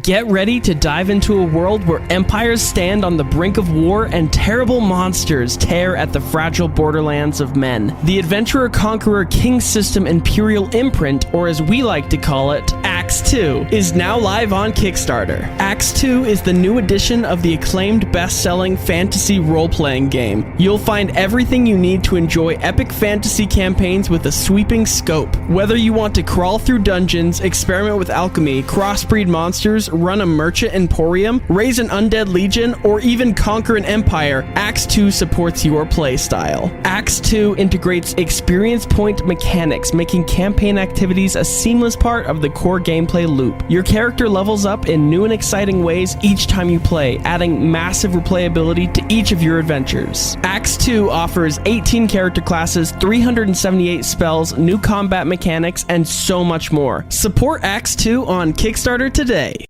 Get ready to dive into a world where empires stand on the brink of war and terrible monsters tear at the fragile borderlands of men. The Adventurer-Conqueror King System Imperial Imprint, or as we like to call it, Acts 2, is now live on Kickstarter. Acts 2 is the new edition of the acclaimed best-selling fantasy role-playing game. You'll find everything you need to enjoy epic fantasy campaigns with a sweeping scope. Whether you want to crawl through dungeons, experiment with alchemy, crossbreed monsters, run a merchant emporium, raise an undead legion, or even conquer an empire, Acts 2 supports your playstyle. Acts 2 integrates experience point mechanics, making campaign activities a seamless part of the core gameplay loop. Your character levels up in new and exciting ways each time you play, adding massive replayability to each of your adventures. Acts 2 offers 18 character classes, 378 spells, new combat mechanics, and so much more. Support Acts 2 on Kickstarter today.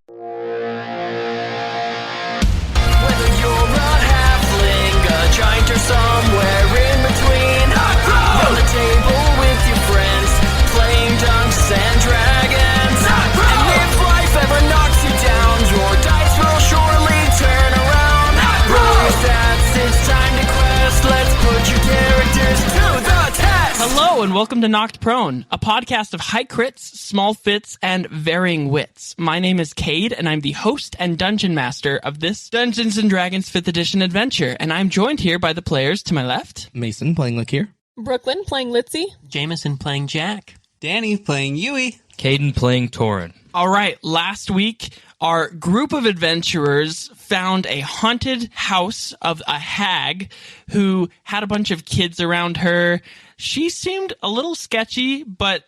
Giant or somewhere in between. Round the table with your friends, playing Dungeons and Dragons. And if life ever knocks you down, your dice will surely turn around. Roll your stats, it's time to quest. Let's put your characters to the test. Hello and welcome to Knocked Prone, a podcast of high crits, small fits, and varying wits. My name is Cade, and I'm the host and dungeon master of this Dungeons & Dragons 5th edition adventure, and I'm joined here by the players to my left. Mason playing Lakir. Brooklyn playing Litsea. Jameson playing Jack. Danny playing Yui. Caden playing Torinn. All right, last week, our group of adventurers found a haunted house of a hag who had a bunch of kids around her. She seemed a little sketchy, but,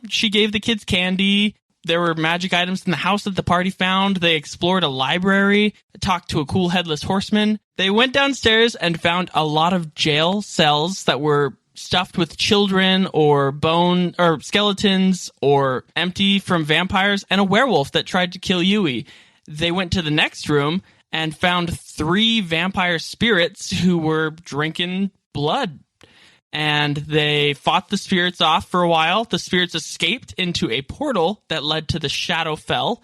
she gave the kids candy. There were magic items in the house that the party found. They explored a library, talked to a cool headless horseman. They went downstairs and found a lot of jail cells that were stuffed with children or bone or skeletons or empty from vampires and a werewolf that tried to kill Yui. They went to the next room and found 3 vampire spirits who were drinking blood. And they fought the spirits off for a while. The spirits escaped into a portal that led to the Shadowfell.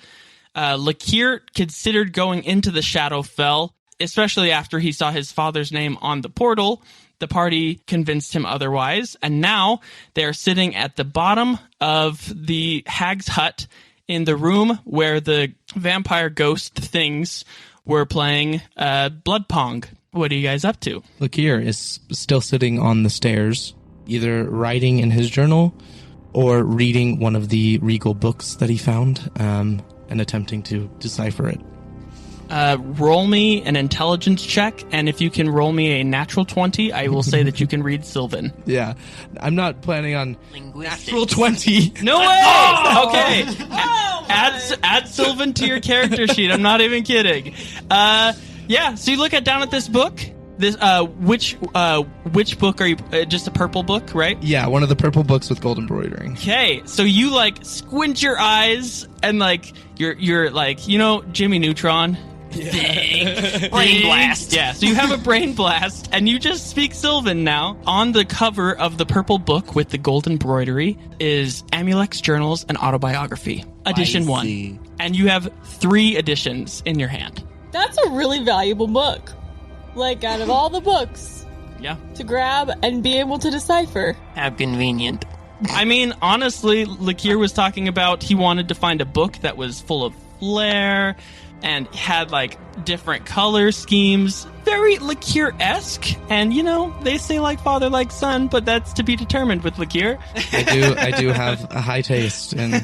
Lakir considered going into the Shadowfell, especially after he saw his father's name on the portal. The party convinced him otherwise, and now they are sitting at the bottom of the hag's hut in the room where the vampire ghost things were playing blood pong. What are you guys up to? Lakir is still sitting on the stairs, either writing in his journal or reading one of the regal books that he found and attempting to decipher it. Roll me an intelligence check, and if you can roll me a natural 20, I will say that you can read Sylvan. Yeah, I'm not planning on Linguistics. natural 20. No way! Okay. Add Sylvan to your character sheet. I'm not even kidding. Yeah, so you look down at this book. This which book are you? Just a purple book, right? Yeah, one of the purple books with gold embroidering. Okay, so you squint your eyes and you're like Jimmy Neutron. Brain blast. Yeah, so you have a brain blast, and you just speak Sylvan now. On the cover of the purple book with the gold embroidery is Amulek's Journals and Autobiography, Edition 1. And you have 3 editions in your hand. That's a really valuable book. Out of all the books. Yeah. To grab and be able to decipher. How convenient. I mean, honestly, Lakir was talking about he wanted to find a book that was full of flair and had different color schemes, very Lakir-esque. And they say like father, like son, but that's to be determined with Lakir. I do have a high taste in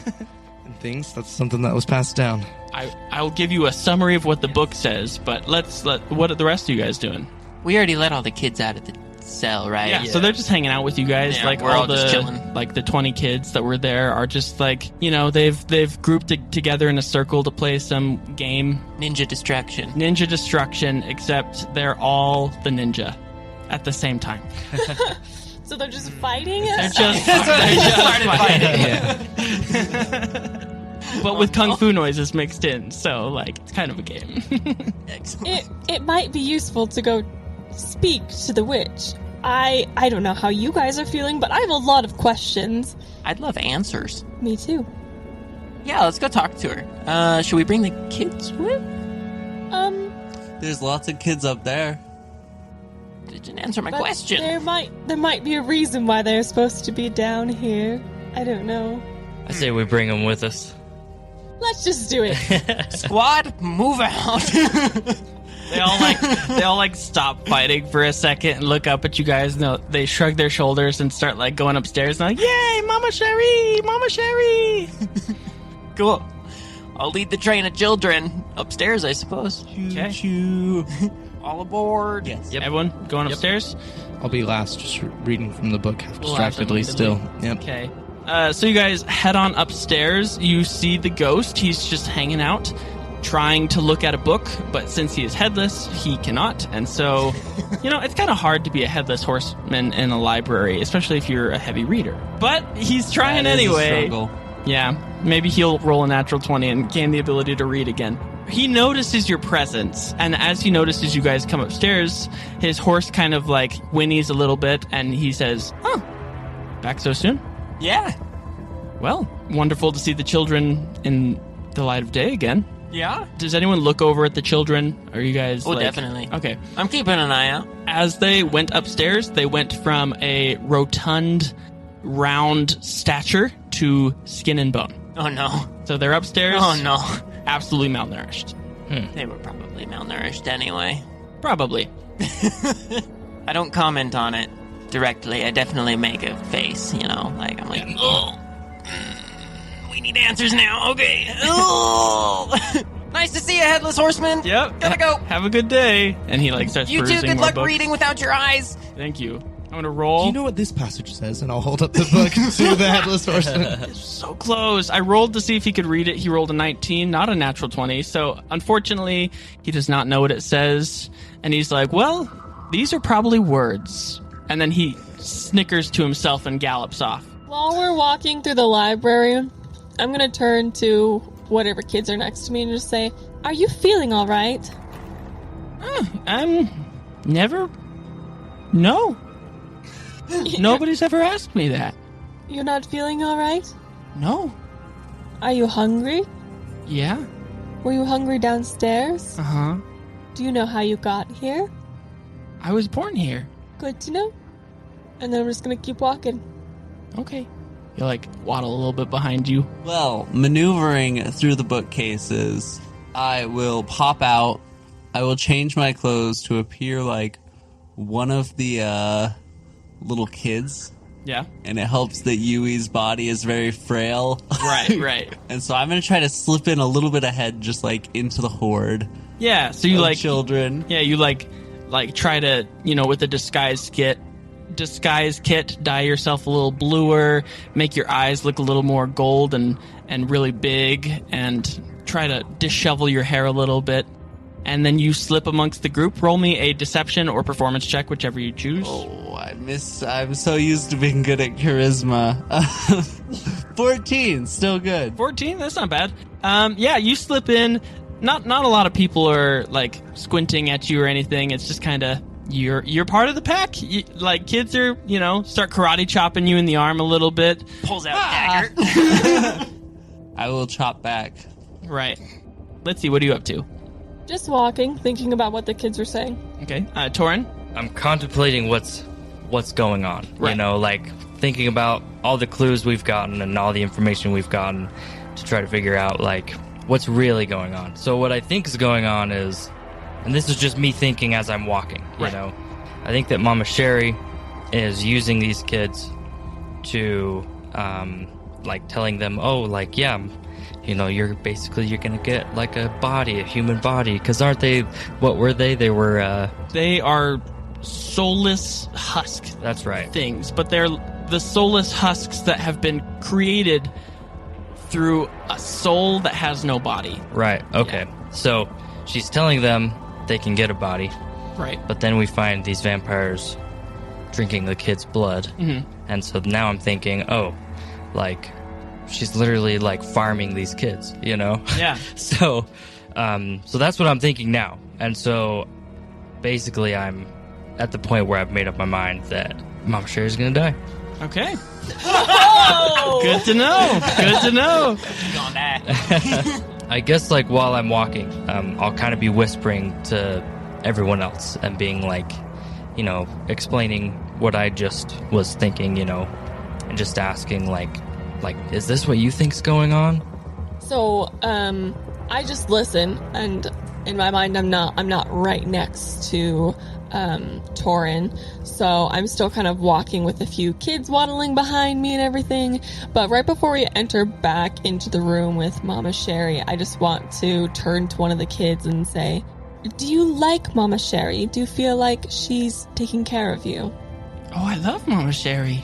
things. That's something that was passed down. I'll give you a summary of what the book says, but what are the rest of you guys doing? We already let all the kids out of the cell, right? Yeah, so they're just hanging out with you guys. Yeah, we're all just chilling. The 20 kids that were there are just they've grouped together in a circle to play some game. Ninja Destruction, except they're all the ninja at the same time. So they're just fighting? They're just fighting. Yeah. But with kung fu noises mixed in, so it's kind of a game. Excellent. It might be useful to go speak to the witch. I don't know how you guys are feeling, but I have a lot of questions. I'd love answers. Me too. Yeah, let's go talk to her. Should we bring the kids with? There's lots of kids up there. Didn't answer my But question. There might be a reason why they're supposed to be down here. I don't know. I say we bring them with us. Let's just do it. Squad, move out. They all like stop fighting for a second and look up at you guys. And they shrug their shoulders and start like going upstairs and like, "Yay, Momma Sherry, Momma Sherry!" Cool. I'll lead the train of children upstairs, I suppose. Okay. Choo. All aboard. Yes. Yep. Everyone going upstairs. I'll be last, just reading from the book, half Last distractedly still. Yep. Okay. So you guys head on upstairs. You see the ghost. He's just hanging out, trying to look at a book, but since he is headless, he cannot. And so, it's kind of hard to be a headless horseman in a library, especially if you're a heavy reader. But he's trying That is a anyway. struggle. Yeah, maybe he'll roll a natural 20 and gain the ability to read again. He notices your presence, and as he notices you guys come upstairs, his horse kind of like whinnies a little bit, and he says, "Oh, back so soon? Yeah. Well, wonderful to see the children in the light of day again." Yeah? Does anyone look over at the children? Are you guys Oh, like... definitely. Okay. I'm keeping an eye out. As they went upstairs, they went from a rotund, round stature to skin and bone. Oh, no. So they're upstairs. Oh, no. Absolutely malnourished. They were probably malnourished anyway. Probably. I don't comment on it directly. I definitely make a face, like, I'm like, oh, we need answers now. Okay. Oh. Nice to see you, Headless Horseman. Yep. Gotta go. Have a good day. And he like starts You too. perusing Good more luck books. reading without your eyes. Thank you. I'm gonna roll. Do you know what this passage says? And I'll hold up the book to the Headless Horseman. So close. I rolled to see if he could read it. He rolled a 19, not a natural 20. So unfortunately, he does not know what it says. And he's like, "Well, these are probably words." And then he snickers to himself and gallops off. While we're walking through the library, I'm gonna turn to whatever kids are next to me and just say, "Are you feeling all right?" Never. No. Nobody's ever asked me that. You're not feeling all right? No. Are you hungry? Yeah. Were you hungry downstairs? Uh-huh. Do you know how you got here? I was born here. Good to know. And then I'm just gonna keep walking. Okay. You like waddle a little bit behind you. Well, maneuvering through the bookcases, I will pop out. I will change my clothes to appear like one of the little kids. Yeah. And it helps that Yui's body is very frail. Right. And so I'm going to try to slip in a little bit ahead, just like into the horde Yeah, so you of like children. Yeah, you like try to, with the disguise kit, dye yourself a little bluer, make your eyes look a little more gold and really big, and try to dishevel your hair a little bit. And then you slip amongst the group. Roll me a deception or performance check, whichever you choose. Oh, I'm so used to being good at charisma. 14, still good. 14, that's not bad. Yeah, you slip in. Not a lot of people are like squinting at you or anything. It's just kind of you're part of the pack. Like kids are, start karate chopping you in the arm a little bit. Pulls out dagger. I will chop back. Right. Let's see. What are you up to? Just walking, thinking about what the kids were saying. Okay. Torinn? I'm contemplating what's going on. Right. Like thinking about all the clues we've gotten and all the information we've gotten to try to figure out like what's really going on. So what I think is going on is, and this is just me thinking as I'm walking, Right. I think that Momma Sherry is using these kids to like telling them, oh, like, yeah, you're gonna get like a body, a human body, because aren't they, what were they? They were They are soulless husk that's right. things, but they're the soulless husks that have been created through a soul that has no body. Right, okay. So she's telling them they can get a body, Right. but then we find these vampires drinking the kid's blood. Mhm. And so now I'm thinking, oh, like she's literally like farming these kids, Yeah. So that's what I'm thinking now. And so basically I'm at the point where I've made up my mind that Momma Sherry's gonna die. Okay. Good to know. Good to know. Gonna die. I guess like while I'm walking, I'll kind of be whispering to everyone else and being like, explaining what I just was thinking, and just asking like, is this what you think's going on? So, I just listen, and in my mind, I'm not right next to Torinn, so I'm still kind of walking with a few kids waddling behind me and everything. But right before we enter back into the room with Momma Sherry, I just want to turn to one of the kids and say, "Do you like Momma Sherry? Do you feel like she's taking care of you?" Oh, I love Momma Sherry.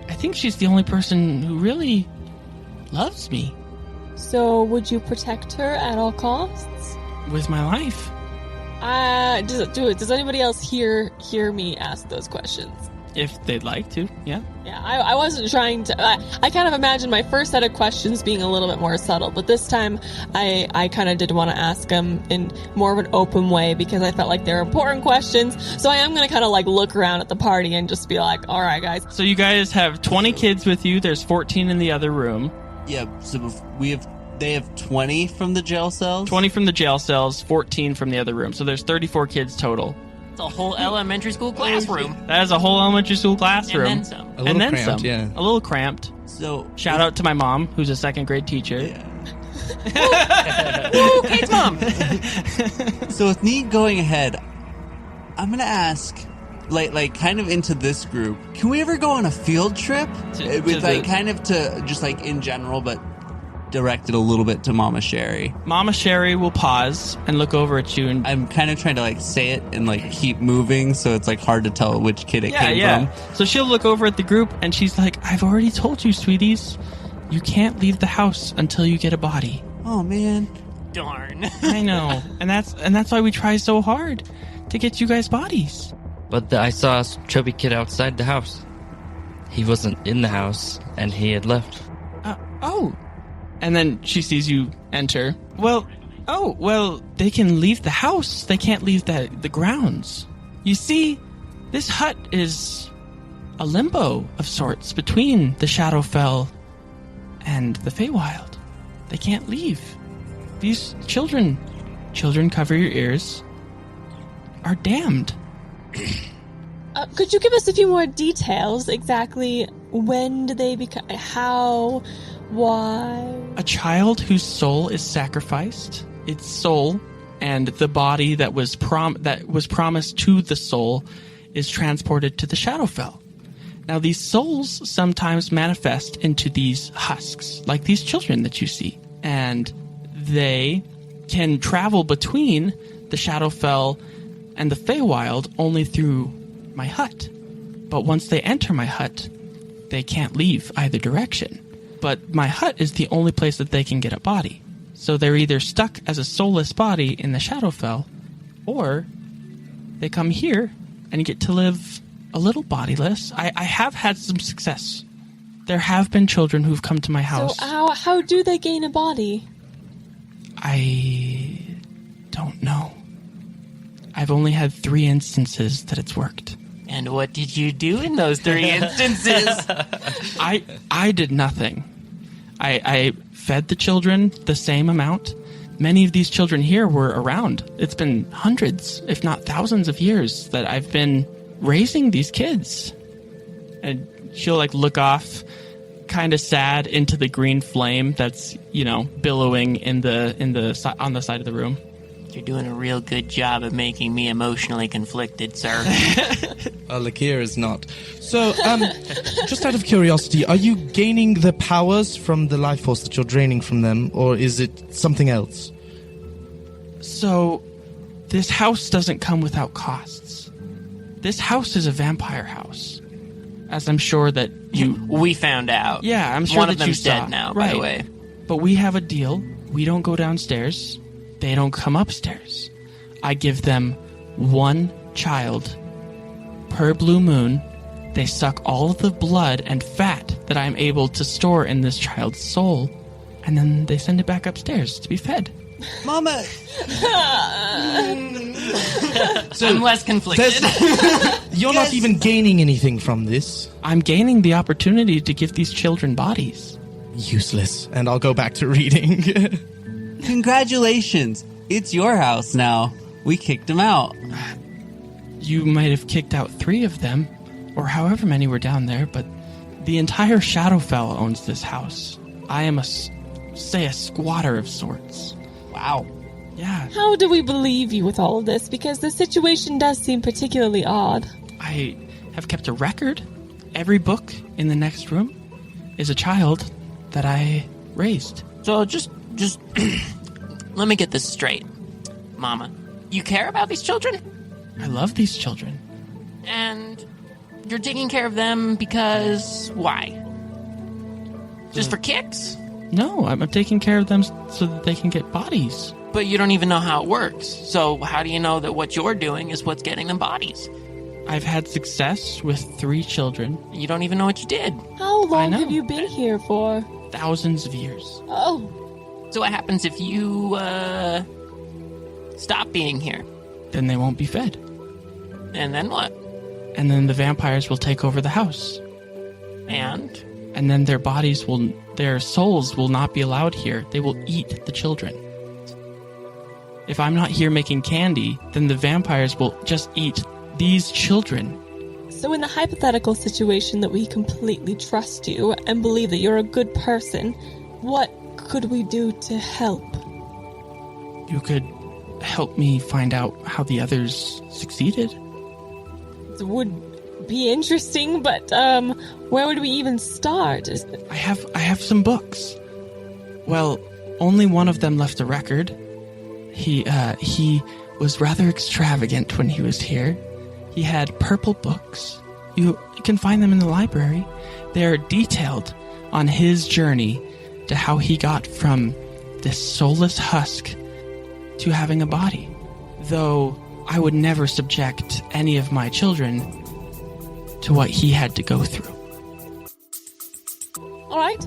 I think she's the only person who really loves me So, would you protect her at all costs? with my life. Does anybody else hear me ask those questions? If they'd like to, yeah. Yeah, I wasn't trying to. I kind of imagined my first set of questions being a little bit more subtle, but this time I kind of did want to ask them in more of an open way because I felt like they're important questions. So I am going to kind of like look around at the party and just be like, all right, guys. So you guys have 20 kids with you. There's 14 in the other room. Yeah, so they have 20 from the jail cells? 20 from the jail cells, 14 from the other room. So there's 34 kids total. It's a whole elementary school classroom. That is a whole elementary school classroom. And then some. A little cramped, yeah. A little cramped. So Shout out to my mom, who's a second grade teacher. Yeah. Woo, Kate's mom. So with me going ahead, I'm gonna ask, like kind of into this group, can we ever go on a field trip? With kind of to just like in general, but directed a little bit to Momma Sherry. Momma Sherry will pause and look over at you, and I'm kind of trying to like say it and like keep moving, so it's like hard to tell which kid it came from. So she'll look over at the group and she's like, "I've already told you, sweeties, you can't leave the house until you get a body." Oh man, Darn. I know, and that's why we try so hard to get you guys bodies. But I saw a chubby kid outside the house. He wasn't in the house, and he had left. Oh. And then she sees you enter. Well, they can leave the house. They can't leave the grounds. You see, this hut is a limbo of sorts between the Shadowfell and the Feywild. They can't leave. These children, cover your ears, are damned. Could you give us a few more details? Exactly when did they become? How? Why? A child whose soul is sacrificed, its soul and the body that was promised to the soul is transported to the Shadowfell. Now, these souls sometimes manifest into these husks, like these children that you see, and they can travel between the Shadowfell and the Feywild only through my hut. But once they enter my hut, they can't leave either direction. But my hut is the only place that they can get a body. So they're either stuck as a soulless body in the Shadowfell, or they come here and get to live a little bodiless. I have had some success. There have been children who've come to my house. So how do they gain a body? I don't know. I've only had 3 instances that it's worked. And what did you do in those 3 instances? I did nothing. I fed the children the same amount. Many of these children here were around. It's been hundreds, if not thousands of years that I've been raising these kids. And she'll like look off kind of sad into the green flame that's, billowing on the side of the room. You're doing a real good job of making me emotionally conflicted, sir. Lakir is not. So, just out of curiosity, are you gaining the powers from the life force that you're draining from them, or is it something else? So, this house doesn't come without costs. This house is a vampire house, as I'm sure that you... We found out. Yeah, I'm sure One that of them's you saw. dead now, right. by the way. But we have a deal. We don't go downstairs. They don't come upstairs. I give them 1 child per blue moon. They suck all of the blood and fat that I'm able to store in this child's soul, and then they send it back upstairs to be fed. Mama! I'm less conflicted. You're not even gaining anything from this. I'm gaining the opportunity to give these children bodies. Useless. And I'll go back to reading. Congratulations. It's your house now. We kicked him out. You might have kicked out 3 of them, or however many were down there, but the entire Shadowfell owns this house. I am a squatter of sorts. Wow. Yeah. How do we believe you with all of this? Because the situation does seem particularly odd. I have kept a record. Every book in the next room is a child that I raised. So just let me get this straight. Mama, you care about these children? I love these children. And you're taking care of them because why? Just for kicks? No, I'm taking care of them so that they can get bodies. But you don't even know how it works. So how do you know that what you're doing is what's getting them bodies? I've had success with 3 children. You don't even know what you did. How long know. have you been here for? Thousands of years. Oh, So what happens if you stop being here? Then they won't be fed. And then what? And then the vampires will take over the house. And And then their souls will not be allowed here. They will eat the children. If I'm not here making candy, then the vampires will just eat these children. so in the hypothetical situation that we completely trust you and believe that you're a good person, what could we do to help? You could help me find out how the others succeeded. It would be interesting, but where would we even start? I have some books. Well, only one of them left a record. He was rather extravagant when he was here. He had purple books. You can find them in the library. They're detailed on his journey to how he got from this soulless husk to having a body. Though I would never subject any of my children to what he had to go through. All right.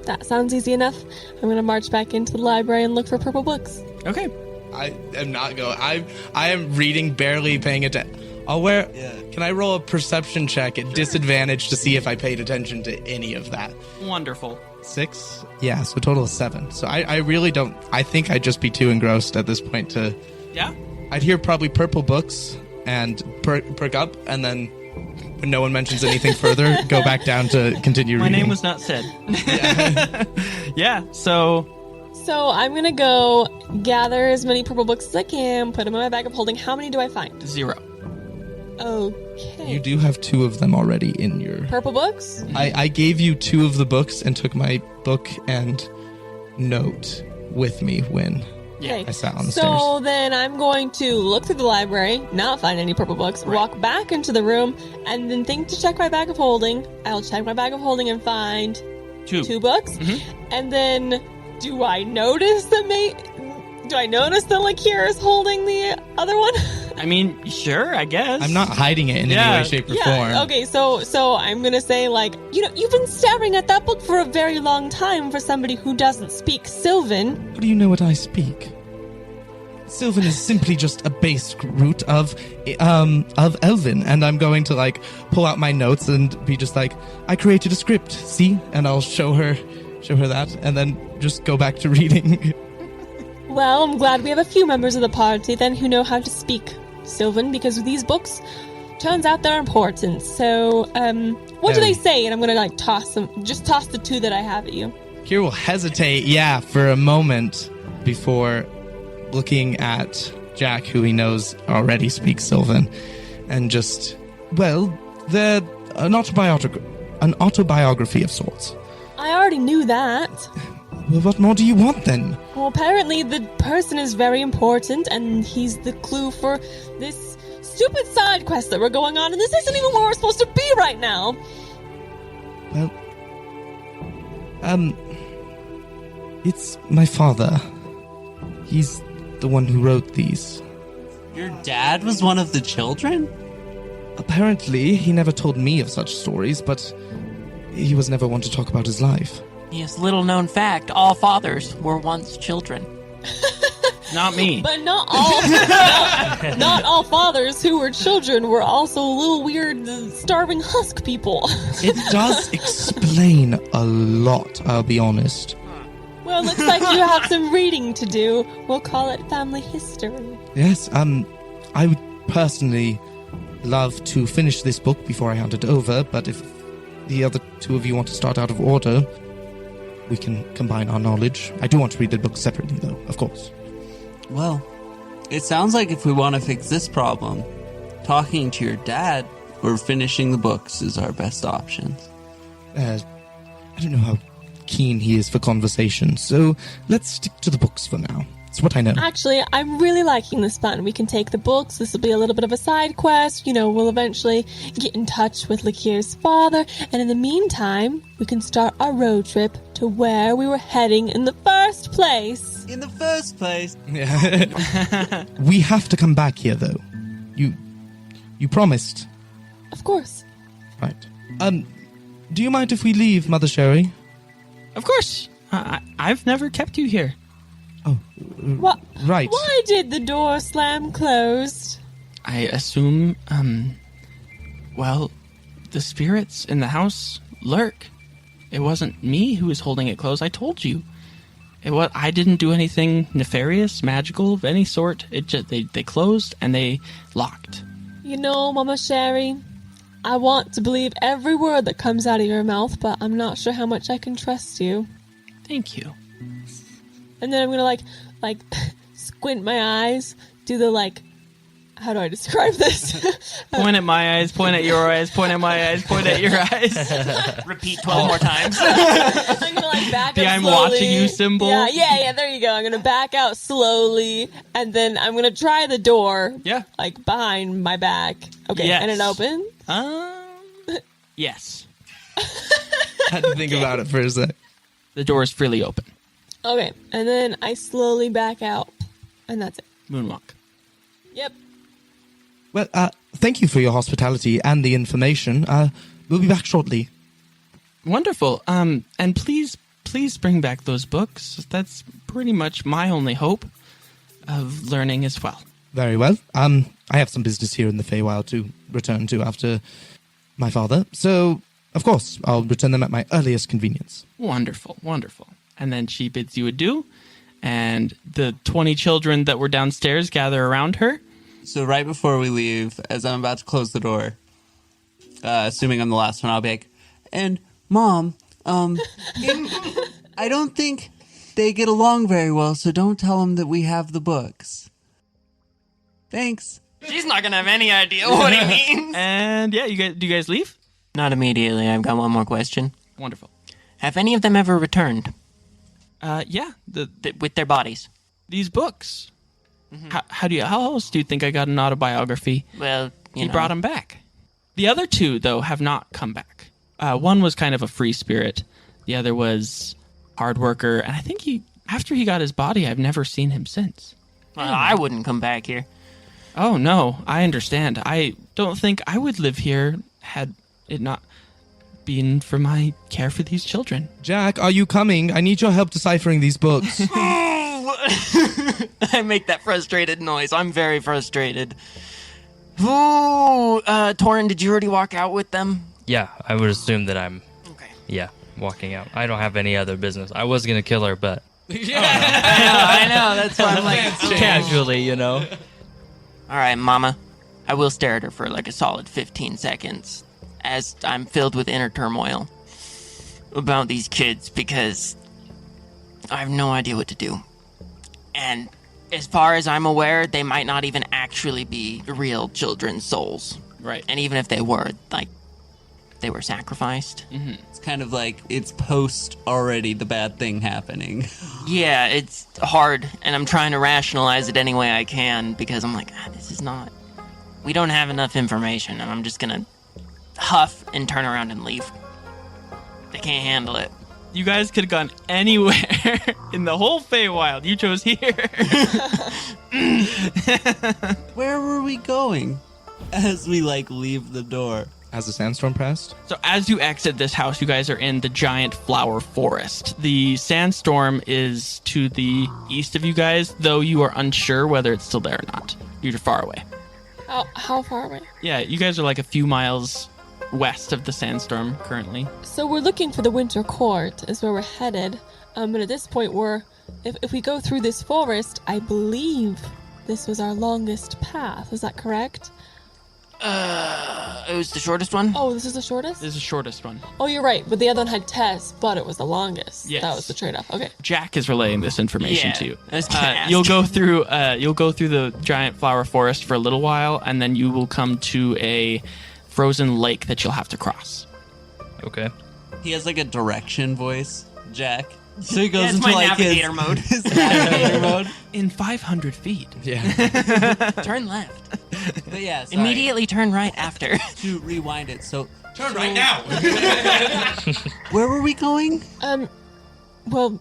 That sounds easy enough. I'm going to march back into the library and look for purple books. Okay. I am not going. I am reading, barely paying attention. Can I roll a perception check at disadvantage to see if I paid attention to any of that? Wonderful. 6? Yeah, so a total of 7. So I really don't. I think I'd just be too engrossed at this point to. Yeah? I'd hear probably purple books and perk up, and then when no one mentions anything further, go back down to continue My reading. name was not said. Yeah, so So I'm going to go gather as many purple books as I can, put them in my bag of holding. How many do I find? 0. Okay. You do have 2 of them already in your. Purple books? I gave you 2 of the books and took my book and note with me when Okay. I sat on the so stairs. then I'm going to look through the library, not find any purple books, walk back into the room, and then think to check my bag of holding. I'll check my bag of holding and find 2 books. And then do I notice that Lakira is holding the other one? I mean, sure, I guess. I'm not hiding it in Yeah. any way, shape, or form. Okay, so I'm gonna say, like, you've been staring at that book for a very long time for somebody who doesn't speak Sylvan. How do you know what I speak? Sylvan is simply just a base root of Elven, and I'm going to like pull out my notes and be just like, I created a script, see? And I'll show her that, and then just go back to reading. Well, I'm glad we have a few members of the party then who know how to speak Sylvan, because these books, turns out they're important. So, what do they say? And I'm gonna like toss the 2 that I have at you. Kira will hesitate, for a moment before looking at Jack, who he knows already speaks Sylvan, and just, they're an autobiography of sorts. I already knew that. Well, what more do you want then? Well, apparently the person is very important, and he's the clue for this stupid side quest that we're going on, and this isn't even where we're supposed to be right now. Well, it's my father. He's the one who wrote these. Your dad was one of the children? Apparently, he never told me of such stories, but he was never one to talk about his life. Yes, little known fact, all fathers were once children. Not me. But not all, not all fathers who were children were also little weird starving husk people. It does explain a lot, I'll be honest. Well, looks like you have some reading to do. We'll call it family history. Yes, I would personally love to finish this book before I hand it over, but if the other two of you want to start out of order, we can combine our knowledge. I do want to read the book separately, though, of course. Well, it sounds like if we want to fix this problem, talking to your dad or finishing the books is our best option. I don't know how keen he is for conversation, so let's stick to the books for now. It's what I know. Actually, I'm really liking this fun. We can take the books. This will be a little bit of a side quest. You know, we'll eventually get in touch with Lakir's father. And in the meantime, we can start our road trip to where we were heading in the first place. In the first place. We have to come back here, though. You promised. Of course. Right. Do you mind if we leave, Mother Sherry? Of course. I've never kept you here. Oh, What? right. Why did the door slam closed? I assume, well, the spirits in the house lurk. It wasn't me who was holding it closed. I told you. I didn't do anything nefarious, magical of any sort. It just they closed and they locked. You know, Momma Sherry, I want to believe every word that comes out of your mouth, but I'm not sure how much I can trust you. Thank you. And then I'm gonna like squint my eyes, do the how do I describe this? Point at my eyes, point at your eyes, point at my eyes, point at your eyes. Repeat 12 more times. I'm gonna back The up I'm slowly. watching you symbol. Yeah, there you go. I'm gonna back out slowly, and then I'm gonna try the door. Yeah. Behind my back. Okay, Yes. and it opens. Yes. I had to think about it for a sec. The door is freely open. Okay, and then I slowly back out, and that's it. Moonwalk. Yep. Well, thank you for your hospitality and the information. We'll be back shortly. Wonderful. And please bring back those books. That's pretty much my only hope of learning as well. Very well. I have some business here in the Feywild to return to after my father, so of course I'll return them at my earliest convenience. Wonderful, wonderful. And then she bids you adieu, and the 20 children that were downstairs gather around her. So right before we leave, as I'm about to close the door, assuming I'm the last one, I'll be like, and Mom, I don't think they get along very well, so don't tell them that we have the books. Thanks. She's not gonna have any idea what he means. And yeah, do you guys leave? Not immediately. I've got one more question. Wonderful. Have any of them ever returned Yeah, with their bodies? these books. How else do you think I got an autobiography? Well, He brought them back. The other two, though, have not come back. One was kind of a free spirit. The other was hard worker. And I think after he got his body, I've never seen him since. Well, I wouldn't come back here. Oh, no, I understand. I don't think I would live here had it not been for my care for these children. Jack, are you coming? I need your help deciphering these books. I make that frustrated noise. I'm very frustrated. Ooh, Torinn, did you already walk out with them? Yeah, I would assume that I'm, Okay. walking out. I don't have any other business. I was going to kill her, but I know. That's why I'm like, casually, you know. all right, Mama. I will stare at her for like a solid 15 seconds as I'm filled with inner turmoil about these kids because I have no idea what to do. And as far as I'm aware, they might not even actually be real children's souls. Right. And even if they were, like, they were sacrificed. It's kind of like it's post already the bad thing happening. Yeah, it's hard, and I'm trying to rationalize it any way I can because I'm like, this is not... We don't have enough information, and I'm just gonna huff and turn around and leave. They can't handle it. You guys could have gone anywhere in the whole Feywild. You chose here. Where were we going as we leave the door? as the sandstorm passed? So as you exit this house, you guys are in the giant flower forest. The sandstorm is to the east of you guys, though you are unsure whether it's still there or not. You're far away. How far away? Yeah, you guys are like a few miles west of the sandstorm currently. So we're looking for the Winter Court is where we're headed. But at this point, if we go through this forest, I believe this was our longest path. Is that correct? It was the shortest one? Oh, this is the shortest? This is the shortest one. Oh, you're right. But the other one had tests, but it was the longest. Yes. That was the trade-off. Okay. Jack is relaying this information Yeah, to you. I was gonna ask. You'll go through the giant flower forest for a little while, and then you will come to a frozen lake that you'll have to cross. Okay. He has like a direction voice, Jack. So he goes That's into my like navigator mode. his navigator mode. In 500 feet. Yeah. Turn left. But yeah, sorry. Immediately turn right after. To rewind it. So Turn right now. where were we going? Well,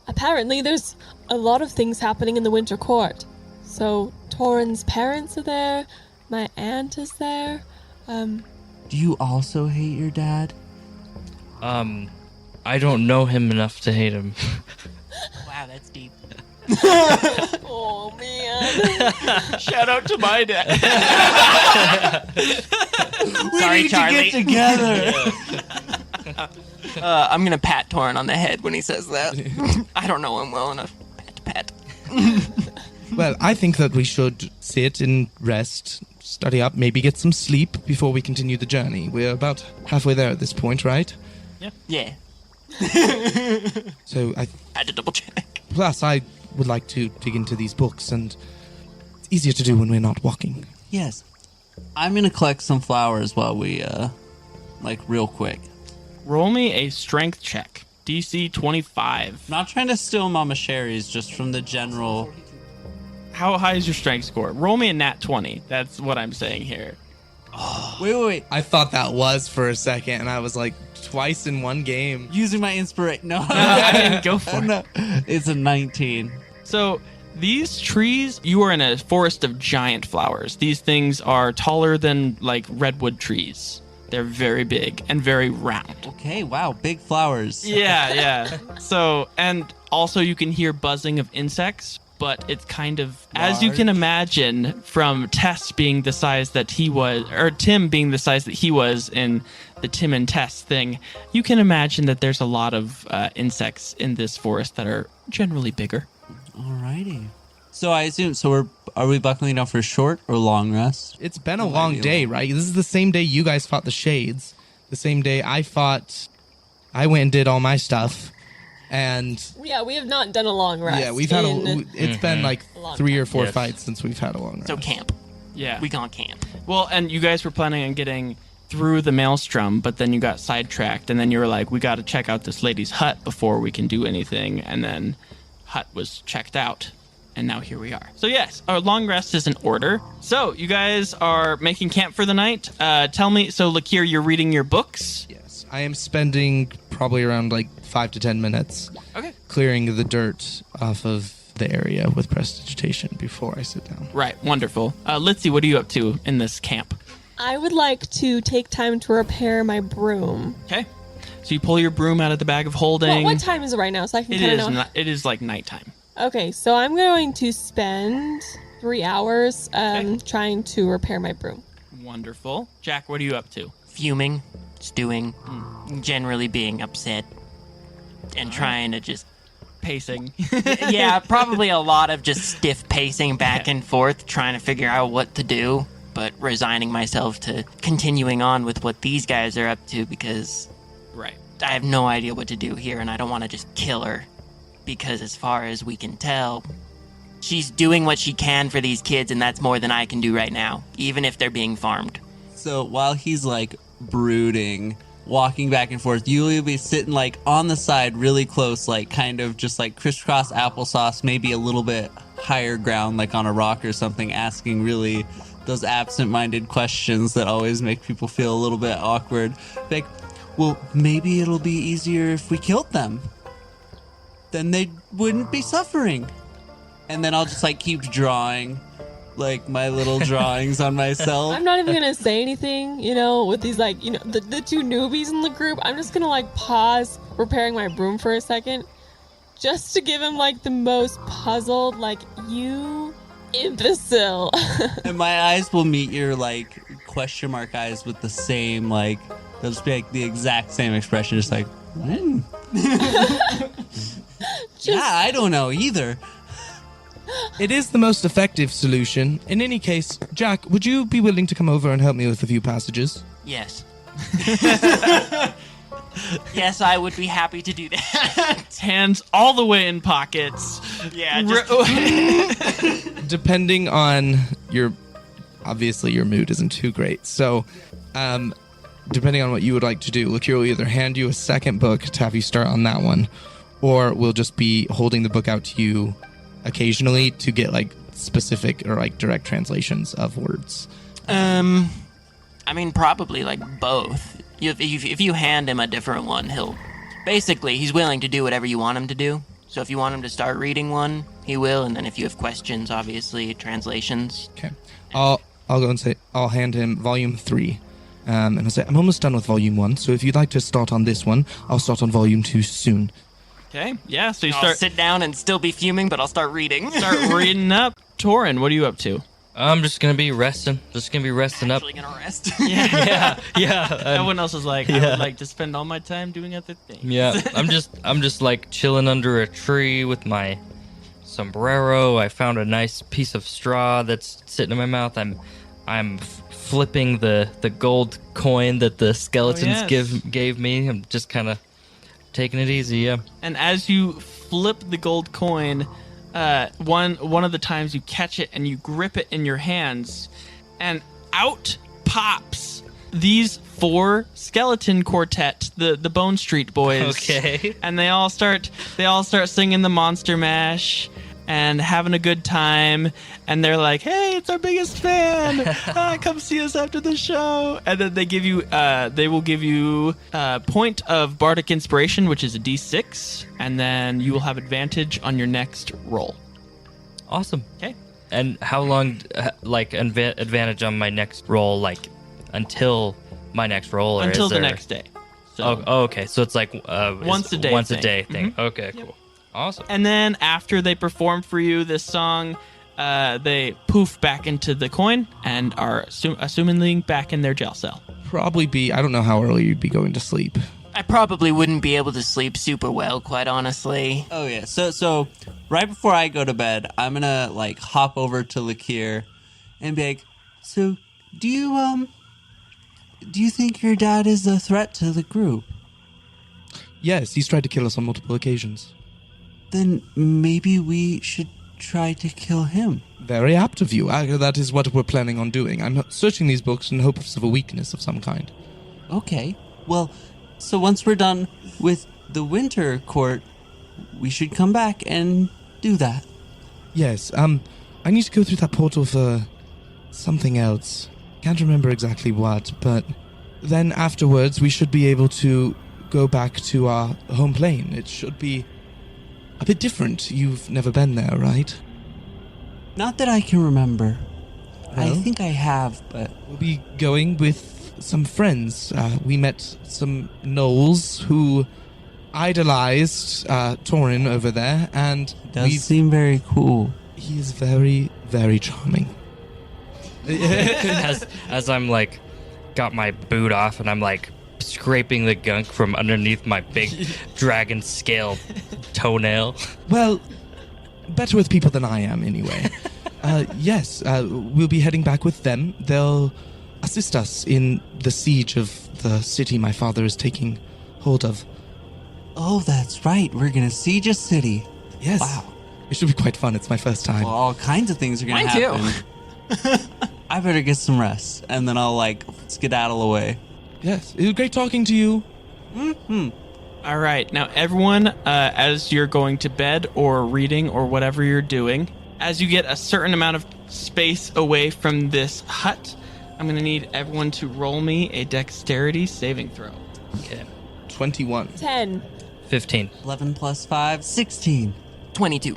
apparently there's a lot of things happening in the Winter Court. So Torinn's parents are there. My aunt is there. Do you also hate your dad? I don't know him enough to hate him. Wow, that's deep. Oh, man. Shout out to my dad. Sorry, Charlie. To get together. I'm gonna pat Torinn on the head when he says that. I don't know him well enough. Pat. Well, I think that we should sit and rest, study up, maybe get some sleep before we continue the journey. We're about halfway there at this point, right? Yeah, So I had to double check. plus I would like to dig into these books, and it's easier to do when we're not walking. Yes. I'm gonna collect some flowers while we like real quick. Roll me a strength check. DC 25. Not trying to steal Momma Sherry's, just from the general. How high is your strength score? Roll me a nat 20. That's what I'm saying here. Wait. I thought that was for a second, and I was like, twice in one game. Using my inspiration. No, I didn't go for it. No. It's a 19. So these trees, you are in a forest of giant flowers. These things are taller than like redwood trees. They're very big and very round. Okay, wow, big flowers. Yeah. So, and also you can hear buzzing of insects, but it's kind of, as you can imagine from Tess being the size that he was, or Tim being the size that he was in the Tim and Tess thing, you can imagine that there's a lot of insects in this forest that are generally bigger. Alrighty. So I assume, are we buckling down for a short or long rest? It's been a long day, right? This is the same day you guys fought the Shades. The same day I went and did all my stuff. And Yeah, we have not done a long rest. yeah, we've had it's been like A long 3 or time. 4 Yes. fights since we've had a long rest. So camp. Yeah. We gone camp. Well, and you guys were planning on getting through the maelstrom, but then you got sidetracked, and then you were like, we got to check out this lady's hut before we can do anything, and then hut was checked out, and now here we are. So yes, our long rest is in order. So you guys are making camp for the night. Tell me, so Lakir, you're reading your books? Yes, I am spending probably around like 5 to 10 minutes Okay. clearing the dirt off of the area with prestidigitation before I sit down. Right, wonderful. Litsea, what are you up to in this camp? I would like to take time to repair my broom. Okay. So you pull your broom out of the bag of holding. What time is it right now? So I can It kind is. of know. It is like nighttime. Okay, so I'm going to spend 3 hours trying to repair my broom. Wonderful. Jack, what are you up to? Fuming, stewing, generally being upset, and trying to just Pacing. yeah, probably a lot of just stiff pacing back and forth, trying to figure out what to do, but resigning myself to continuing on with what these guys are up to because Right. I have no idea what to do here, and I don't want to just kill her because as far as we can tell, she's doing what she can for these kids, and that's more than I can do right now, even if they're being farmed. So while he's like brooding, walking back and forth, you'll be sitting like on the side really close, like kind of just like crisscross applesauce, maybe a little bit higher ground, like on a rock or something, asking really those absent-minded questions that always make people feel a little bit awkward. Like, well, maybe it'll be easier if we killed them. Then they wouldn't be suffering. And then I'll just like keep drawing like my little drawings on myself. I'm not even gonna say anything, with these the two newbies in the group. I'm just gonna pause preparing my broom for a second, just to give him the most puzzled, you imbecile. And my eyes will meet your question mark eyes with the same they'll just be the exact same expression, just yeah, I don't know either. It is the most effective solution. In any case, Jack, would you be willing to come over and help me with a few passages? Yes. Yes, I would be happy to do that. Hands all the way in pockets. Yeah, Depending on obviously your mood isn't too great. So, depending on what you would like to do, Lakir will either hand you a second book to have you start on that one, or we'll just be holding the book out to you occasionally to get specific or direct translations of words. I mean, probably both. If you hand him a different one, he's willing to do whatever you want him to do. So if you want him to start reading one, he will, and then if you have questions, obviously translations. Okay, I'll go and say I'll hand him volume 3, and I'll say I'm almost done with volume 1. So if you'd like to start on this one, I'll start on volume 2 soon. Okay, yeah. So you I'll start sit down and still be fuming, but I'll start reading. Start reading up. Torinn, what are you up to? I'm just gonna be resting. Just gonna be resting up. Actually gonna rest. Yeah. Everyone else is I would like to spend all my time doing other things. Yeah, I'm just chilling under a tree with my sombrero. I found a nice piece of straw that's sitting in my mouth. I'm flipping the gold coin that the skeletons gave me. I'm just kind of taking it easy. Yeah. And as you flip the gold coin, one of the times you catch it and you grip it in your hands, and out pops these 4 skeleton quartet, the Bone Street Boys. Okay. And they all start singing the Monster Mash and having a good time, and they're like, "Hey, it's our biggest fan! Come see us after the show." And then they will give you a point of bardic inspiration, which is a D6, and then you will have advantage on your next roll. Awesome. Okay. And how long, advantage on my next roll, until my next roll, or Until is the there... next day. So, okay. So it's once a day. Once thing. a day thing. Mm-hmm. Okay, cool. Awesome. And then after they perform for you this song, they poof back into the coin and are assumingly back in their jail cell. Probably I don't know how early you'd be going to sleep. I probably wouldn't be able to sleep super well, quite honestly. Oh yeah. So right before I go to bed, I'm gonna hop over to Lakir and be like, "So do you think your dad is a threat to the group?" Yes, he's tried to kill us on multiple occasions. Then maybe we should try to kill him. Very apt of you. That is what we're planning on doing. I'm searching these books in hopes of a weakness of some kind. Okay. Well, so once we're done with the winter court, we should come back and do that. Yes, I need to go through that portal for something else. Can't remember exactly what, but then afterwards we should be able to go back to our home plane. It should be a bit different. You've never been there, right? Not that I can remember. I Well? think I have, but... We'll be going with some friends. We met some gnolls who idolized Torinn over there, and Does seem very cool. he is very, very charming. as I'm got my boot off and I'm scraping the gunk from underneath my big dragon scale toenail. Well, better with people than I am, anyway. Yes, we'll be heading back with them. They'll assist us in the siege of the city my father is taking hold of. Oh, that's right. We're gonna siege a city. Yes. Wow. It should be quite fun. It's my first time. Well, all kinds of things are gonna Mine too. happen. I better get some rest, and then I'll skedaddle away. Yes. It was great talking to you. All right, now everyone, as you're going to bed or reading or whatever you're doing, as you get a certain amount of space away from this hut, I'm going to need everyone to roll me a dexterity saving throw. Okay. 21. 10. 15. 11 plus 5, 16. 22.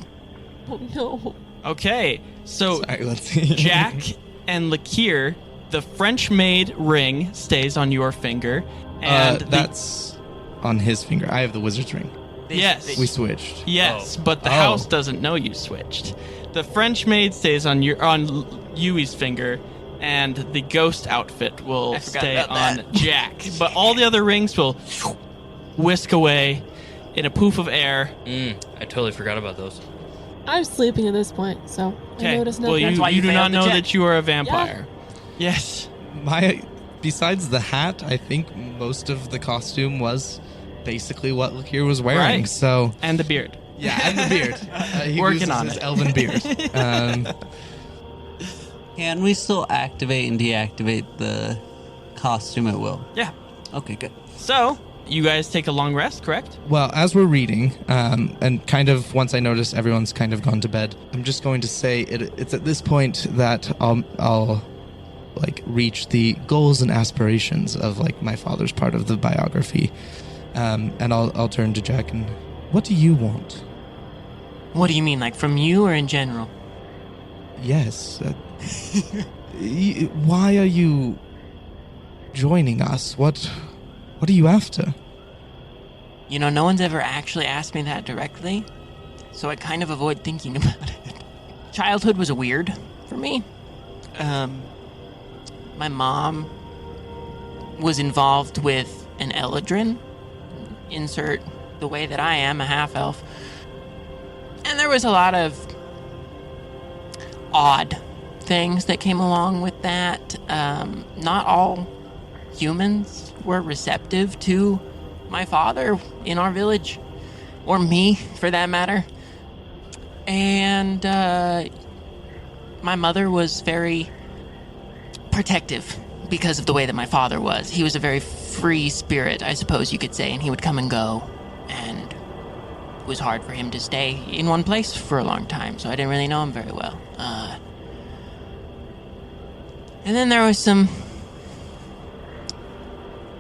Oh no. Okay, So Sorry, let's see. Jack and Lakir, the French maid ring stays on your finger, and that's on his finger. I have the wizard's ring. yes, We switched. yes, but the Oh. house doesn't know you switched. The French maid stays on Yui's finger, and the ghost outfit will I forgot stay about on that. Jack. But all the other rings will whisk away in a poof of air. I totally forgot about those. I'm sleeping at this point, so I noticed Well, nothing. why you you do failed not the know check. that you are a vampire. Yes. Besides the hat, I think most of the costume was basically what Lakir was wearing. Right. So And the beard. yeah, and the beard. He Working uses on his it. elven beard. Can we still activate and deactivate the costume at will? Yeah. Okay, good. So, you guys take a long rest, correct? Well, as we're reading, and kind of once I notice everyone's kind of gone to bed, I'm just going to say it's at this point that I'll like reach the goals and aspirations of like my father's part of the biography, and I'll turn to Jack and, what do you want? What do you mean, like from you or in general? Yes. Why are you joining us? What are you after? You know, no one's ever actually asked me that directly, so I kind of avoid thinking about it. Childhood was weird for me. My mom was involved with an Eladrin. Insert the way that I am, a half-elf. And there was a lot of odd things that came along with that. Not all humans were receptive to my father in our village, or me for that matter. And my mother was very protective because of the way that my father was. He was a very free spirit, I suppose you could say, and he would come and go, and it was hard for him to stay in one place for a long time, so I didn't really know him very well. And then there was some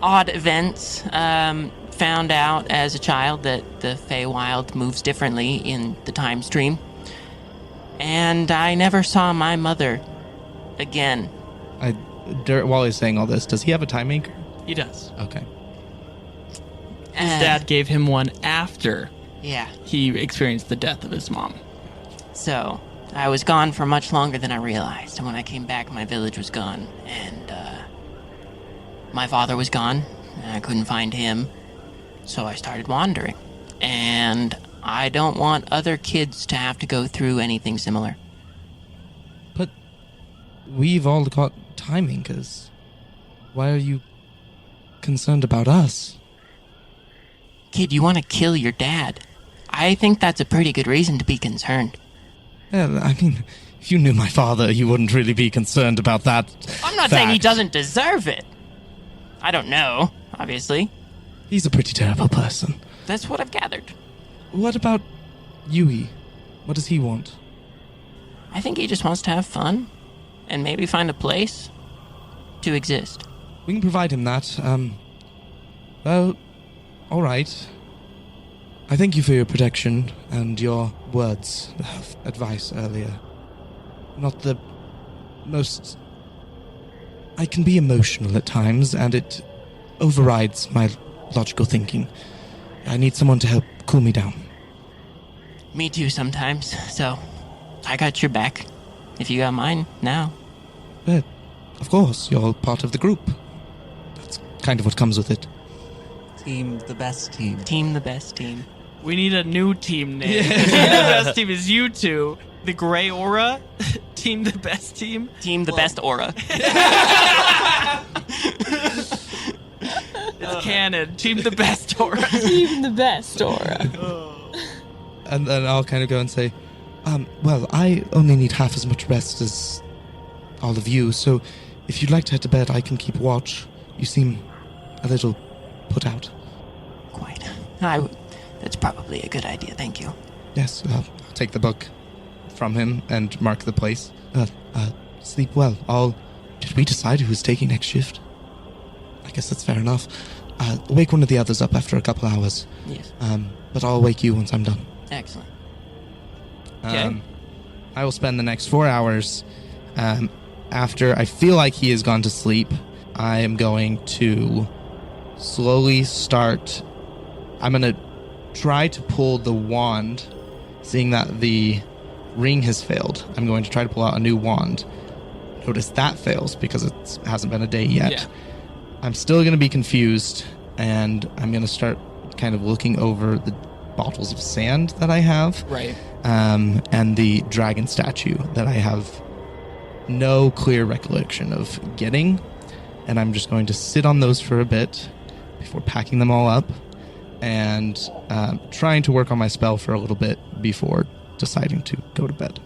odd events. Found out as a child that the Feywild moves differently in the time stream. And I never saw my mother again. While he's saying all this, does he have a time anchor? He does. Okay. His dad gave him one after Yeah. he experienced the death of his mom. So, I was gone for much longer than I realized. And when I came back, my village was gone. And, my father was gone. And I couldn't find him. So I started wandering. And I don't want other kids to have to go through anything similar. But we've all got time anchors. Why are you concerned about us? Kid, you want to kill your dad. I think that's a pretty good reason to be concerned. Yeah, I mean, if you knew my father, you wouldn't really be concerned about that. I'm not saying he fact. doesn't deserve it. I don't know, obviously. He's a pretty terrible person. That's what I've gathered. What about Yui? What does he want? I think he just wants to have fun and maybe find a place to exist. We can provide him that. Well, all right. I thank you for your protection and your words of advice earlier. Not the most... I can be emotional at times, and it overrides my logical thinking. I need someone to help cool me down. Me too sometimes, so I got your back. If you got mine, now. But, of course, you're part of the group. That's kind of what comes with it. Team, the best team. Team the best team. We need a new team name. Team the best team is you two. The Gray Aura. Team the best team. Team the best aura. It's canon. Team the best aura. Even the best aura. And then I'll kind of go and say, well, I only need half as much rest as all of you, so if you'd like to head to bed, I can keep watch. You seem a little put out. Quite. That's probably a good idea, thank you. Yes, I'll take the book from him and mark the place. Sleep well. Did we decide who's taking next shift? I guess that's fair enough. Wake one of the others up after a couple hours. Yes. But I'll wake you once I'm done. Excellent. Okay. I will spend the next 4 hours after I feel like he has gone to sleep. I am going to slowly start. I'm going to try to pull the wand, seeing that the ring has failed. I'm going to try to pull out a new wand. Notice that fails because it hasn't been a day yet. Yeah. I'm still going to be confused, and I'm going to start kind of looking over the bottles of sand that I have. Right. And the dragon statue that I have no clear recollection of getting. And I'm just going to sit on those for a bit before packing them all up and trying to work on my spell for a little bit before deciding to go to bed.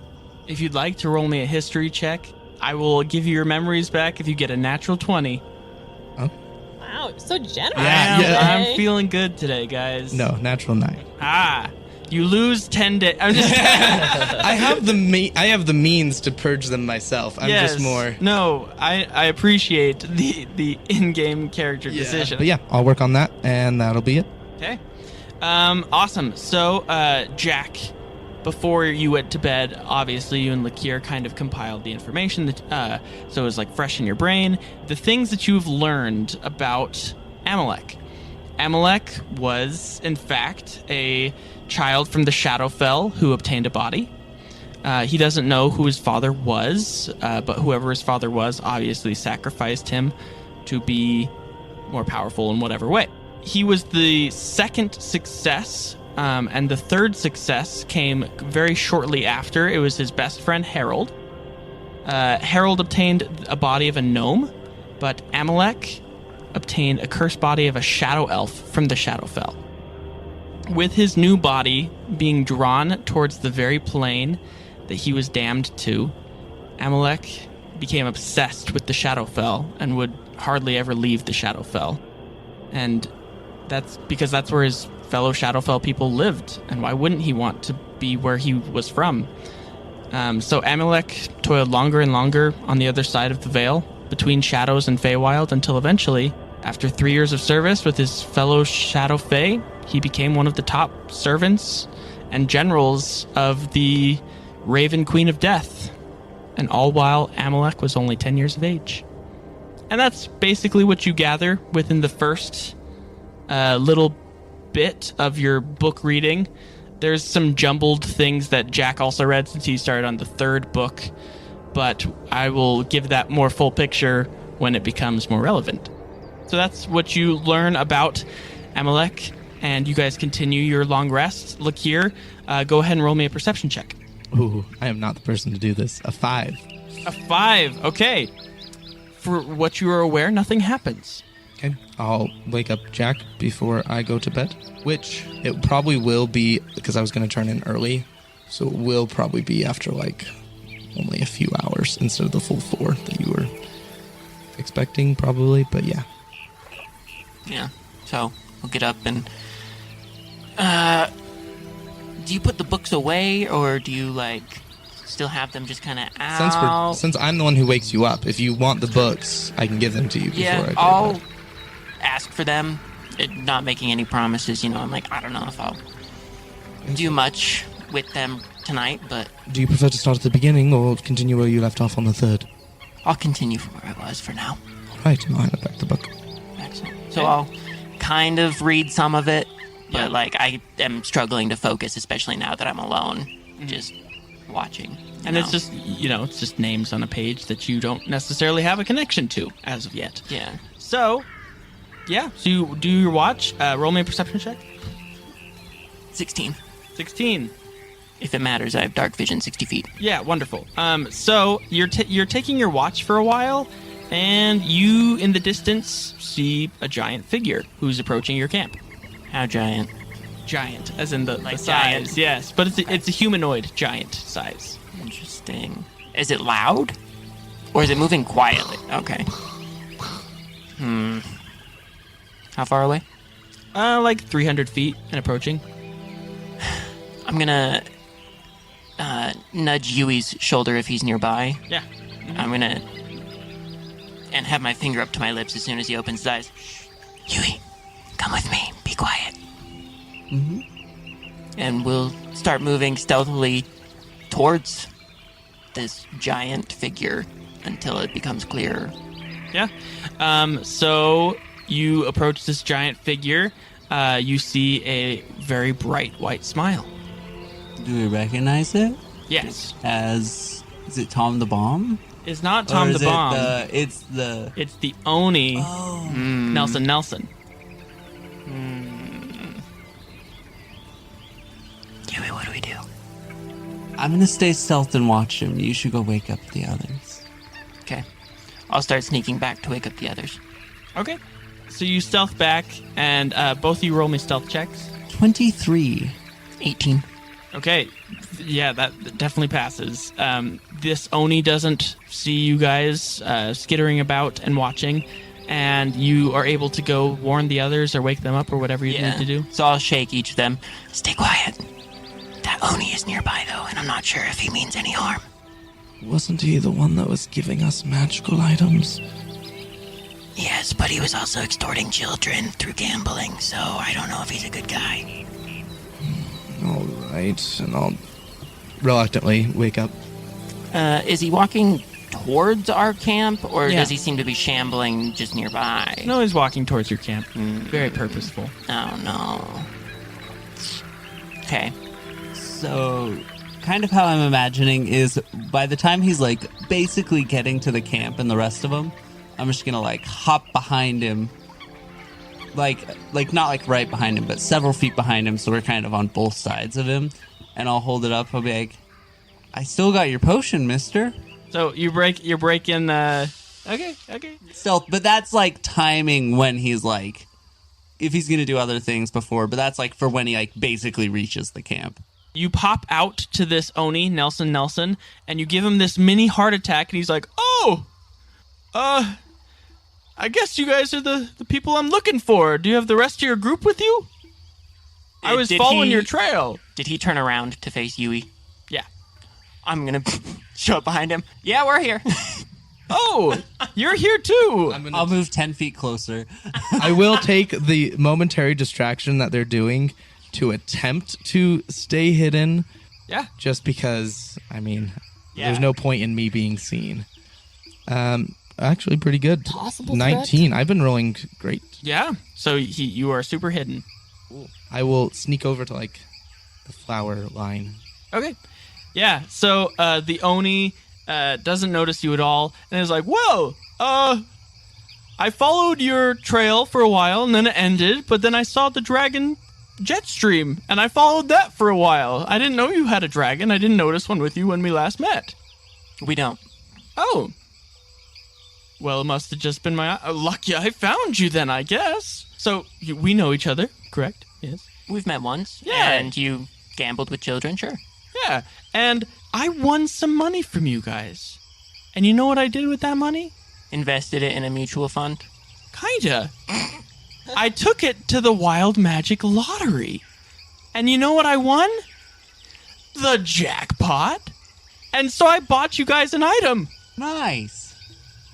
If you'd like to roll me a history check, I will give you your memories back if you get a natural 20. Oh. Wow, you're so generous. I'm feeling good today, guys. No, natural 9. You lose 10 days. I'm just I have the means to purge them myself. I'm just more. No, I appreciate the in-game character decision. But yeah, I'll work on that, and that'll be it. Okay. Awesome. So, Jack, before you went to bed, obviously you and Litsea kind of compiled the information that so it was like fresh in your brain. The things that you've learned about Amalek. Amalek was, in fact, a child from the Shadowfell who obtained a body. He doesn't know who his father was, but whoever his father was obviously sacrificed him to be more powerful in whatever way. He was the second success, and the third success came very shortly after. It was his best friend, Harold. Harold obtained a body of a gnome, but Amalek obtained a cursed body of a shadow elf from the Shadowfell. With his new body being drawn towards the very plane that he was damned to, Amalek became obsessed with the Shadowfell and would hardly ever leave the Shadowfell. And that's because that's where his fellow Shadowfell people lived, and why wouldn't he want to be where he was from? So Amalek toiled longer and longer on the other side of the veil, between Shadows and Feywild, until eventually, after 3 years of service with his fellow Shadow Fey, he became one of the top servants and generals of the Raven Queen of Death. And all while Amalek was only 10 years of age. And that's basically what you gather within the first little bit of your book reading. There's some jumbled things that Jack also read since he started on the third book, but I will give that more full picture when it becomes more relevant. So that's what you learn about Amalek, and you guys continue your long rest. Look here, go ahead and roll me a perception check. Ooh, I am not the person to do this. A 5. A 5, okay. For what you are aware, nothing happens. Okay, I'll wake up Jack before I go to bed, which it probably will be, because I was going to turn in early, so it will probably be after like only a few hours instead of the full 4 that you were expecting, probably, but yeah. Yeah, so we'll get up and... do you put the books away, or do you, like, still have them just kind of out? Since I'm the one who wakes you up, if you want the books, I can give them to you before I go to I'll bed. ask for them. Not making any promises, I'm like, I don't know if I'll do much with them tonight, but... Do you prefer to start at the beginning, or continue where you left off on the 3rd? I'll continue from where I was for now. Right, I'll hand back the book. Excellent. So I'll kind of read some of it, but like I am struggling to focus, especially now that I'm alone, just watching. And it's just, it's just names on a page that you don't necessarily have a connection to as of yet. Yeah. So, yeah. So you do your watch. Roll me a perception check. 16. 16. If it matters, I have dark vision 60 feet. Yeah, wonderful. So you're taking your watch for a while, and you, in the distance, see a giant figure who's approaching your camp. How giant? Giant, as in the size. Giant. Yes, but it's a humanoid giant size. Interesting. Is it loud? Or is it moving quietly? Okay. How far away? Like 300 feet and approaching. I'm gonna nudge Yui's shoulder if he's nearby. Yeah. I'm gonna... and have my finger up to my lips as soon as he opens his eyes. Yui, come with me. Be quiet. Mm-hmm. And we'll start moving stealthily towards this giant figure until it becomes clearer. Yeah. So you approach this giant figure. You see a very bright white smile. Do we recognize it? Yes. Is it Tom the Bomb? It's not Tom Or the is Bomb. It's the Oni. Oh. Nelson. Huey, what do we do? I'm gonna stay stealth and watch him. You should go wake up the others. Okay. I'll start sneaking back to wake up the others. Okay. So you stealth back, and both of you roll me stealth checks. 23. 18. Okay. Yeah, that definitely passes. This Oni doesn't see you guys skittering about and watching, and you are able to go warn the others or wake them up or whatever you need to do. So I'll shake each of them. Stay quiet. That Oni is nearby, though, and I'm not sure if he means any harm. Wasn't he the one that was giving us magical items? Yes, but he was also extorting children through gambling, so I don't know if he's a good guy. All right, and I'll reluctantly wake up. Is he walking towards our camp, or Yeah. does he seem to be shambling just nearby? No, he's walking towards your camp. Very purposeful. Oh, no. Okay. So, kind of how I'm imagining is by the time he's like basically getting to the camp and the rest of them, I'm just gonna like hop behind him, like not like right behind him, but several feet behind him, so we're kind of on both sides of him, and I'll hold it up. I'll be like, "I still got your potion, Mister." So you break in. Okay. Stealth, but that's like timing when he's like, if he's gonna do other things before, but that's like for when he like basically reaches the camp. You pop out to this Oni, Nelson, and you give him this mini heart attack, and he's like, "Oh, I guess you guys are the people I'm looking for. Do you have the rest of your group with you? I was Did following he- your trail." Did he turn around to face Yui? Yeah. I'm gonna show up behind him. Yeah, we're here. Oh, you're here too. I'll move 10 feet closer. I will take the momentary distraction that they're doing to attempt to stay hidden, Yeah. just because, I mean, Yeah. there's no point in me being seen. Actually, pretty good. Possible 19. I've been rolling great. Yeah. So you are super hidden. I will sneak over to, like, the flower line. Okay. Yeah. So the Oni doesn't notice you at all, and is like, "Well, I followed your trail for a while, and then it ended. But then I saw the dragon jet stream, and I followed that for a while. I didn't know you had a dragon. I didn't notice one with you when we last met." We don't. Oh. Well, it must have just been my lucky I found you then, I guess. So we know each other, correct? Yes. We've met once. Yeah. And you gambled with children, sure. Yeah. And I won some money from you guys. And you know what I did with that money? Invested it in a mutual fund. Kinda. I took it to the Wild Magic Lottery. And you know what I won? The jackpot. And so I bought you guys an item. Nice.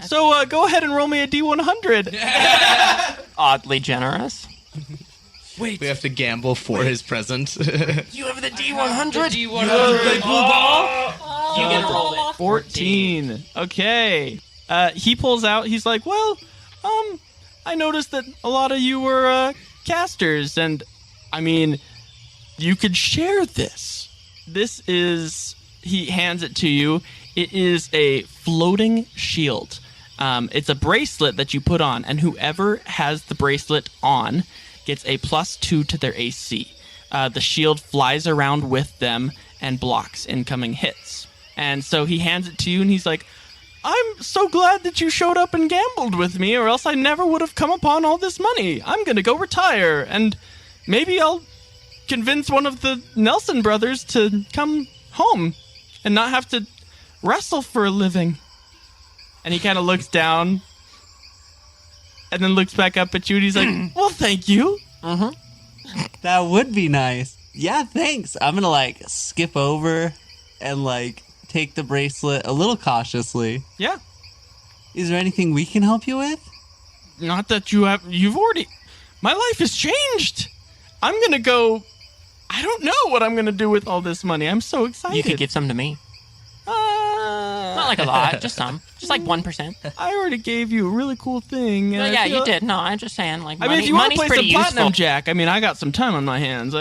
So go ahead and roll me a D100. Oddly generous. We have to gamble for his present. You have the D100? You get You get roll it. 14. Okay. He pulls out. He's like, "Well, I noticed that a lot of you were casters, and I mean, you could share this. This is." He hands it to you. It is a floating shield. It's a bracelet that you put on, and whoever has the bracelet on gets a +2 to their AC. The shield flies around with them and blocks incoming hits. And so he hands it to you, and he's like, "I'm so glad that you showed up and gambled with me, or else I never would have come upon all this money. I'm going to go retire, and maybe I'll convince one of the Nelson brothers to come home and not have to wrestle for a living." And he kind of looks down and then looks back up at you, and he's like, "Well, thank you." That would be nice. Yeah, thanks. I'm gonna like skip over and like take the bracelet a little cautiously. Yeah. Is there anything we can help you with? Not that you've already... My life has changed. I'm going to go... I don't know what I'm going to do with all this money. I'm so excited. You could give some to me. like a lot, just some. Just like 1%. I already gave you a really cool thing. and But I yeah, feel- you did. No, I'm just saying, like, I mean, if you want to money's play pretty some Platinum useful. Jack, I mean, I got some time on my hands.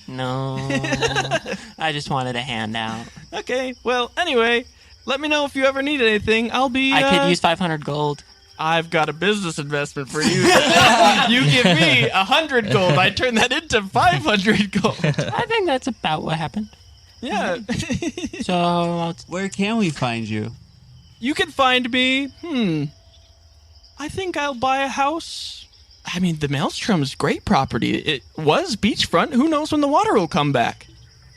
No. I just wanted a handout. Okay, well, anyway, let me know if you ever need anything. I'll be... I could use 500 gold. I've got a business investment for you. You give me 100 gold. I turn that into 500 gold. I think that's about what happened. Yeah. So, Where can we find you? You can find me, I think I'll buy a house. I mean, the Maelstrom's great property. It was beachfront. Who knows when the water will come back?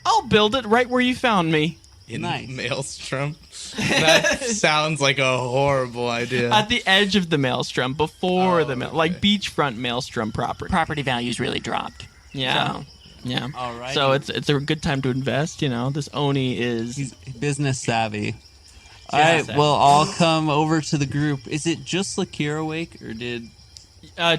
I'll build it right where you found me. In Nice. Maelstrom. That sounds like a horrible idea. At the edge of the Maelstrom, before like beachfront Maelstrom property. property values really dropped. Yeah. So, Yeah. Alrighty. So it's a good time to invest, you know. This Oni is... He's business savvy. All Yeah, right, savvy. well, I'll come over to the group. Is it just Lakir awake, or did...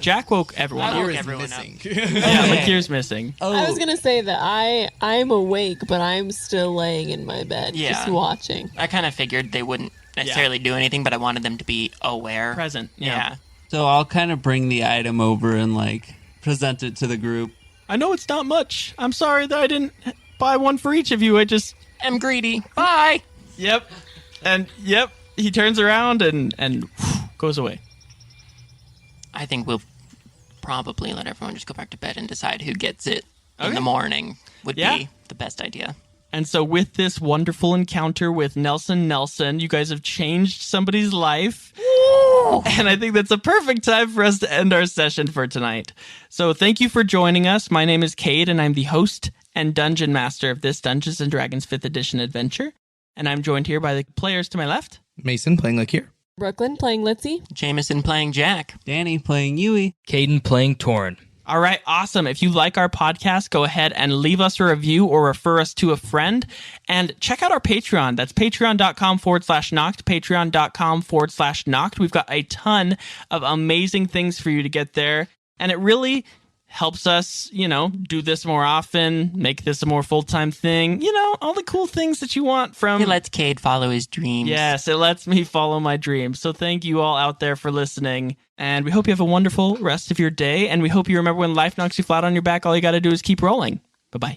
Jack woke everyone I up. woke Here is everyone missing. Yeah, Lakir's missing. Oh, I was gonna say that I'm awake, but I'm still laying in my bed, Yeah. just watching. I kind of figured they wouldn't necessarily do anything, but I wanted them to be aware. Present. Yeah. so I'll kind of bring the item over and, like, present it to the group. I know it's not much. I'm sorry that I didn't buy one for each of you. I just... I'm greedy. Bye. Yep. And, yep, he turns around and goes away. I think we'll probably let everyone just go back to bed and decide who gets it in Okay. the morning would Yeah. be the best idea. And so with this wonderful encounter with Nelson, you guys have changed somebody's life. And I think that's a perfect time for us to end our session for tonight. So thank you for joining us. My name is Cade, and I'm the host and dungeon master of this Dungeons & Dragons 5th edition adventure. And I'm joined here by the players to my left. Mason playing Lakir. Brooklyn playing Litsea. Jameson playing Jack. Danny playing Yui. Caden playing Torinn. All right, awesome. If you like our podcast, go ahead and leave us a review or refer us to a friend. And check out our Patreon. That's patreon.com/knocked, patreon.com/knocked. We've got a ton of amazing things for you to get there. And it really helps us, you know, do this more often, make this a more full-time thing. You know, all the cool things that you want from... It lets Cade follow his dreams. Yes, it lets me follow my dreams. So thank you all out there for listening. And we hope you have a wonderful rest of your day. And we hope you remember when life knocks you flat on your back, all you got to do is keep rolling. Bye-bye.